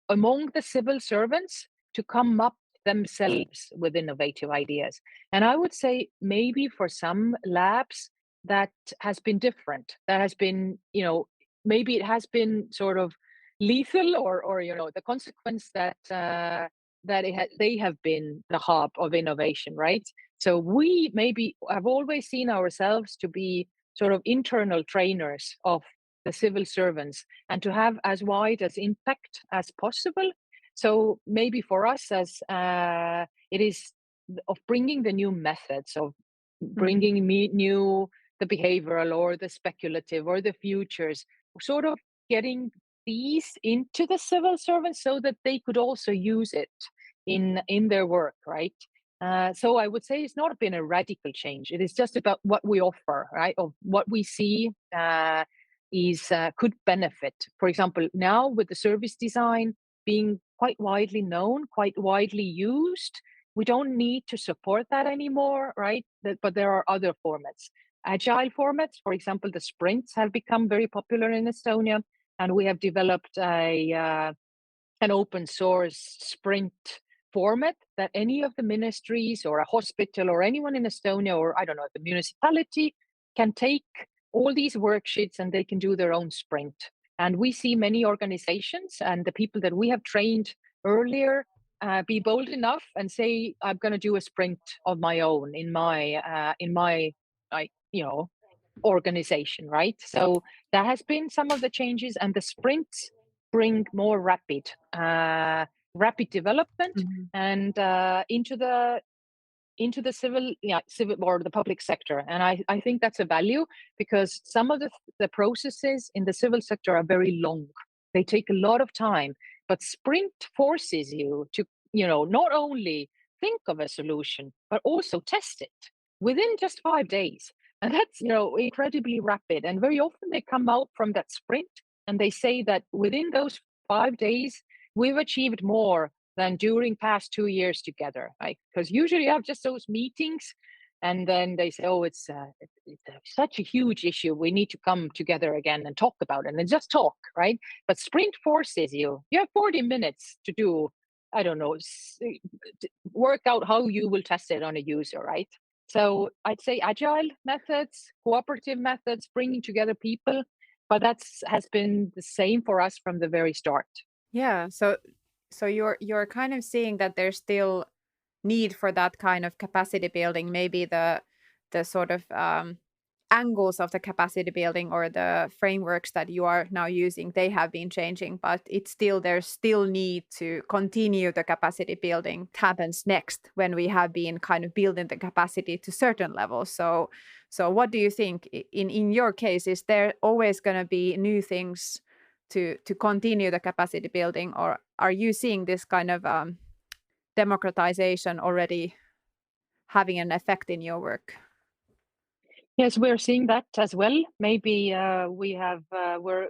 among the civil servants to come up themselves with innovative ideas. And I would say maybe for some labs that has been different. That has been, maybe it has been sort of lethal, or the consequence that that they have been the hub of innovation, right? So we maybe have always seen ourselves to be sort of internal trainers of the civil servants and to have as wide as impact as possible. So maybe for us as it is of bringing the new methods, of bringing new the behavioral or the speculative or the futures, sort of getting these into the civil servants so that they could also use it in their work, right? So I would say it's not been a radical change. It is just about what we offer, right? Of what we see is could benefit. For example, now with the service design being quite widely known, quite widely used, we don't need to support that anymore, right? But there are other formats. Agile formats, for example, the sprints have become very popular in Estonia, and we have developed an open source sprint format that any of the ministries or a hospital or anyone in Estonia or I don't know, the municipality can take all these worksheets and they can do their own sprint. And we see many organizations and the people that we have trained earlier be bold enough and say, I'm going to do a sprint of my own in my like organization, right? So that has been some of the changes, and the sprints bring more rapid development and into the civil or the public sector. And I think that's a value, because some of the processes in the civil sector are very long. They take a lot of time, but sprint forces you to not only think of a solution but also test it within just 5 days. And that's incredibly rapid, and very often they come out from that sprint and they say that within those 5 days we've achieved more than during past 2 years together, right? Because usually you have just those meetings and then they say, oh, it's such a huge issue, we need to come together again and talk about it, and just talk, right? But sprint forces you have 40 minutes to do, I don't know, work out how you will test it on a user, right? So I'd say agile methods, cooperative methods, bringing together people, but has been the same for us from the very start. Yeah, so you're kind of seeing that there's still need for that kind of capacity building. Maybe the sort of angles of the capacity building or the frameworks that you are now using, they have been changing, but there's still need to continue the capacity building. It happens next when we have been kind of building the capacity to certain levels. So what do you think in your case? Is there always going to be new things to continue the capacity building, or are you seeing this kind of democratization already having an effect in your work? Yes, we're seeing that as well. Maybe we're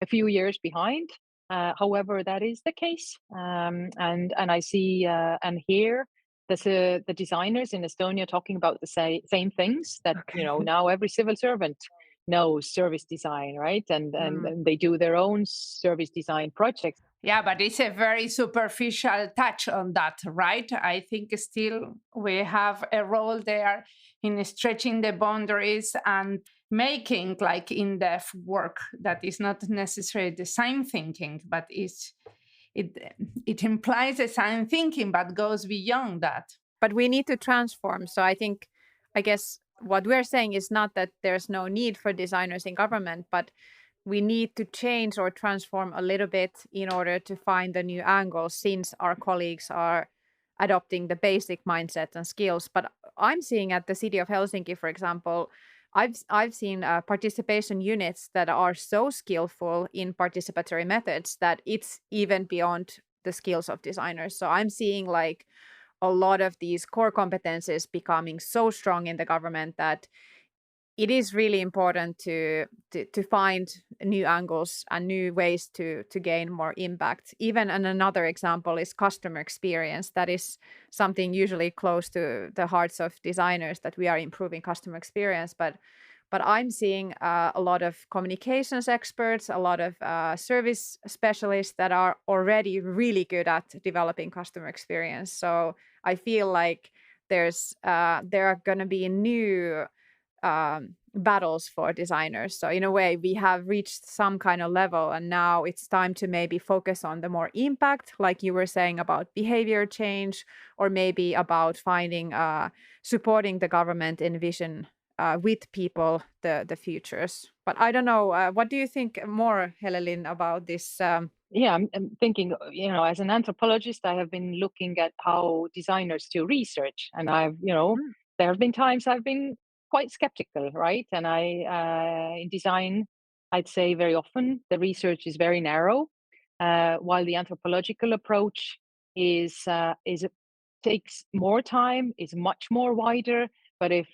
a few years behind. However, that is the case, and I see and hear the designers in Estonia talking about the same things that now every civil servant knows service design, right? And they do their own service design projects. Yeah, but it's a very superficial touch on that, right? I think still we have a role there in stretching the boundaries and making like in-depth work that is not necessarily design thinking, but it implies design thinking, but goes beyond that. But we need to transform. So I guess what we're saying is not that there's no need for designers in government, but we need to change or transform a little bit in order to find the new angles, since our colleagues are adopting the basic mindset and skills. But I'm seeing at the city of Helsinki, for example, I've seen participation units that are so skillful in participatory methods that it's even beyond the skills of designers. So I'm seeing like a lot of these core competences becoming so strong in the government that it is really important to find new angles and new ways to gain more impact. Even another example is customer experience. That is something usually close to the hearts of designers, that we are improving customer experience. But I'm seeing a lot of communications experts, a lot of service specialists that are already really good at developing customer experience. So I feel like there are going to be new battles for designers. So in a way, we have reached some kind of level, and now it's time to maybe focus on the more impact, like you were saying about behavior change, or maybe about finding supporting the government envision with people the futures. But I don't know. What do you think more, Helelyn, about this? Yeah, I'm thinking, as an anthropologist, I have been looking at how designers do research, and Mm, there have been times I've been quite skeptical, right? And in design, I'd say very often the research is very narrow, while the anthropological approach is takes more time, is much more wider. But if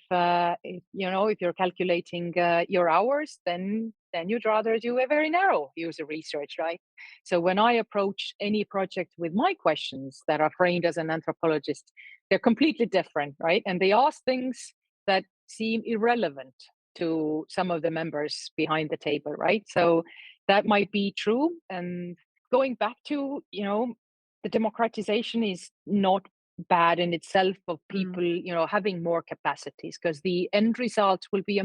you're calculating your hours, then you'd rather do a very narrow user research, right? So when I approach any project with my questions that are framed as an anthropologist, they're completely different, right? And they ask things that seem irrelevant to some of the members behind the table, right? So that might be true. And going back to, the democratization is not bad in itself of mm, people, having more capacities, because the end result will be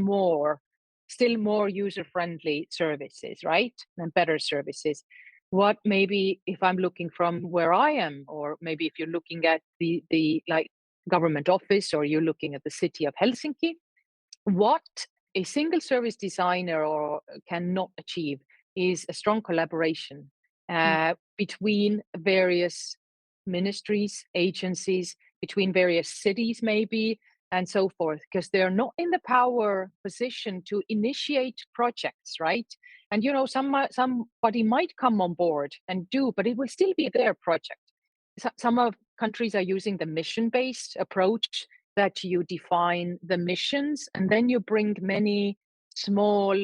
still more user friendly services, right? And better services. What maybe if I'm looking from where I am, or maybe if you're looking at the like government office, or you're looking at the city of Helsinki, what a single service designer or cannot achieve is a strong collaboration mm, between various ministries, agencies, between various cities, maybe, and so forth, because they're not in the power position to initiate projects, right? And somebody might come on board and do, but it will still be their project. Some of countries are using the mission-based approach, that you define the missions and then you bring many small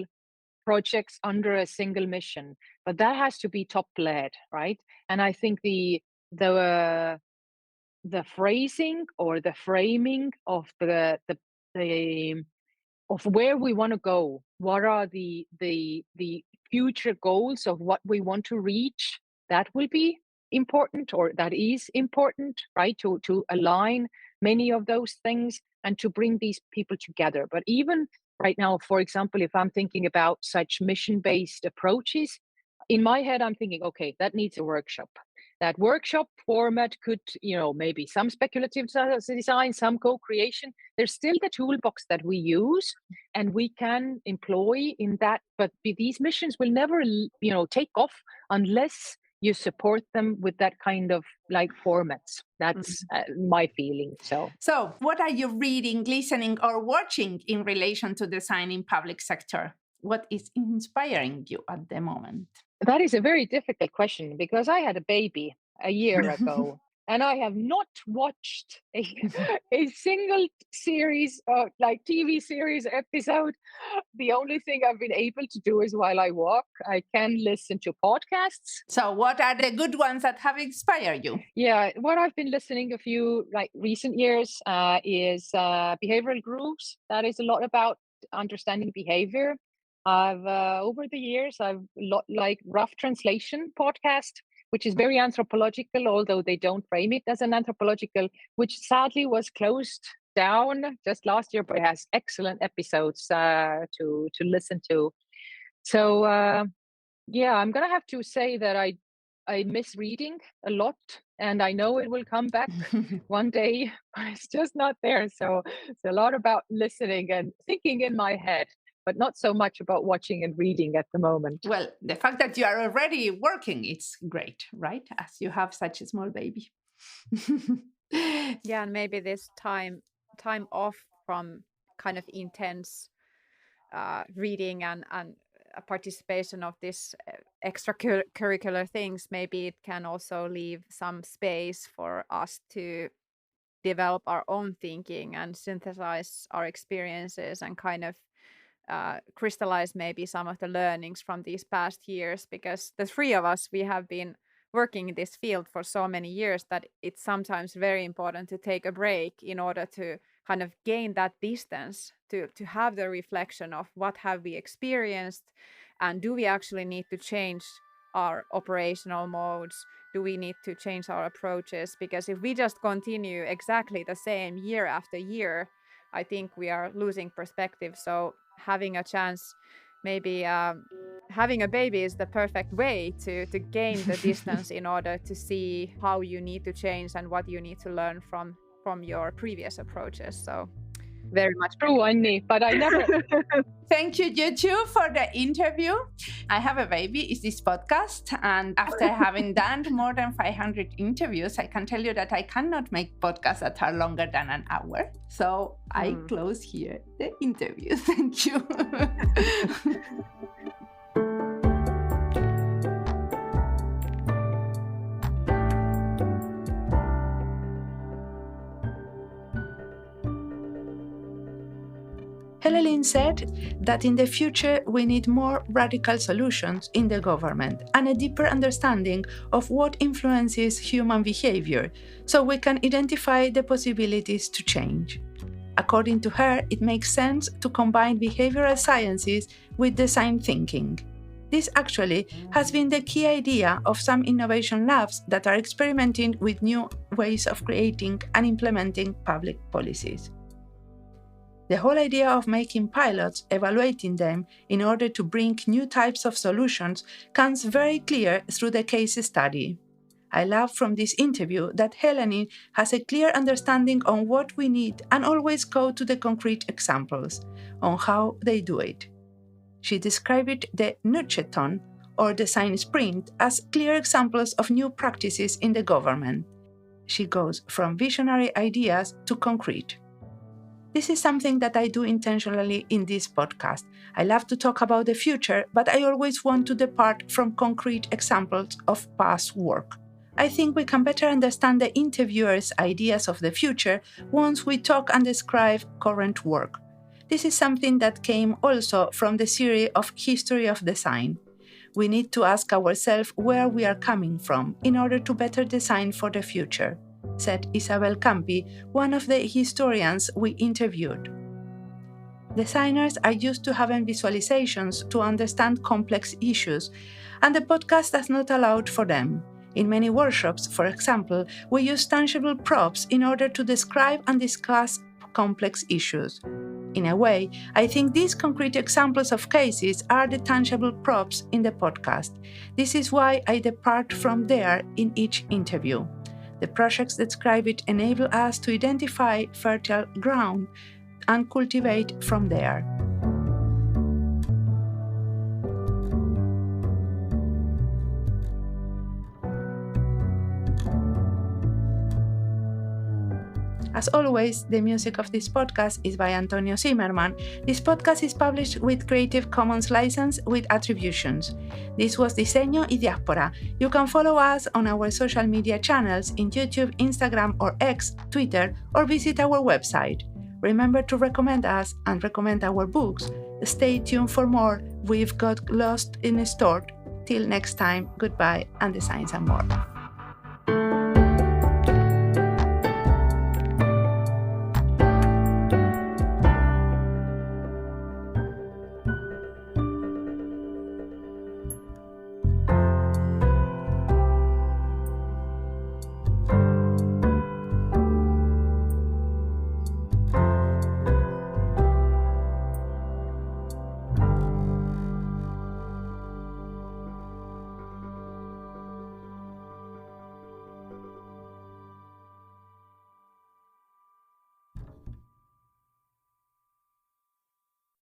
projects under a single mission, but that has to be top led, right? And I think the the phrasing or the framing of the of where we want to go, what are the future goals of what we want to reach, that will be important, or that is important, right? To align many of those things and to bring these people together. But even right now, for example, if I'm thinking about such mission-based approaches, in my head I'm thinking, okay, that needs a workshop. That workshop format could, maybe some speculative design, some co-creation. There's still the toolbox that we use and we can employ in that, but these missions will never, take off unless you support them with that kind of like formats. That's mm. my feeling. So, what are you reading, listening, or watching in relation to design in public sector? What is inspiring you at the moment? That is a very difficult question, because I had a baby a year ago and I have not watched a single series or like TV series episode. The only thing I've been able to do is while I walk, I can listen to podcasts. So, what are the good ones that have inspired you? Yeah, what I've been listening a few like recent years is behavioral grooves. That is a lot about understanding behavior. I've over the years I've lot like rough translation podcast, which is very anthropological, although they don't frame it as an anthropological, which sadly was closed down just last year, but it has excellent episodes to listen to. So yeah, I'm gonna have to say that I miss reading a lot, and I know it will come back one day, but it's just not there. So it's a lot about listening and thinking in my head, but not so much about watching and reading at the moment. Well, the fact that you are already working, it's great, right? As you have such a small baby. Yeah, and maybe this time off from kind of intense reading and a participation of this extracurricular things, maybe it can also leave some space for us to develop our own thinking and synthesize our experiences and kind of crystallize maybe some of the learnings from these past years, because the three of us, we have been working in this field for so many years that it's sometimes very important to take a break in order to kind of gain that distance to have the reflection of what have we experienced, and do we actually need to change our operational modes, do we need to change our approaches, because if we just continue exactly the same year after year, I think we are losing perspective. So having a chance, maybe having a baby is the perfect way to gain the distance in order to see how you need to change and what you need to learn from your previous approaches. So very much true, Anni, but I never... Thank you two for the interview. I Have a Baby is this podcast, and after having done more than 500 interviews, I can tell you that I cannot make podcasts that are longer than an hour. So I close here the interview. Thank you. Helelyn said that in the future we need more radical solutions in the government and a deeper understanding of what influences human behavior so we can identify the possibilities to change. According to her, it makes sense to combine behavioral sciences with design thinking. This actually has been the key idea of some innovation labs that are experimenting with new ways of creating and implementing public policies. The whole idea of making pilots, evaluating them in order to bring new types of solutions comes very clear through the case study. I love from this interview that Helelyn has a clear understanding on what we need and always go to the concrete examples on how they do it. She described the nudgeathon or design sprint as clear examples of new practices in the government. She goes from visionary ideas to concrete. This is something that I do intentionally in this podcast. I love to talk about the future, but I always want to depart from concrete examples of past work. I think we can better understand the interviewer's ideas of the future once we talk and describe current work. This is something that came also from the serie of History of Design. We need to ask ourselves where we are coming from in order to better design for the future, said Isabel Campi, one of the historians we interviewed. Designers are used to having visualizations to understand complex issues, and the podcast does not allow for them. In many workshops, for example, we use tangible props in order to describe and discuss complex issues. In a way, I think these concrete examples of cases are the tangible props in the podcast. This is why I depart from there in each interview. The projects described enable us to identify fertile ground and cultivate from there. As always, the music of this podcast is by Antonio Zimmerman. This podcast is published with Creative Commons license with attributions. This was Diseño y Diáspora. You can follow us on our social media channels in YouTube, Instagram or X, Twitter, or visit our website. Remember to recommend us and recommend our books. Stay tuned for more. We've got lost in a store. Till next time, goodbye and design some more.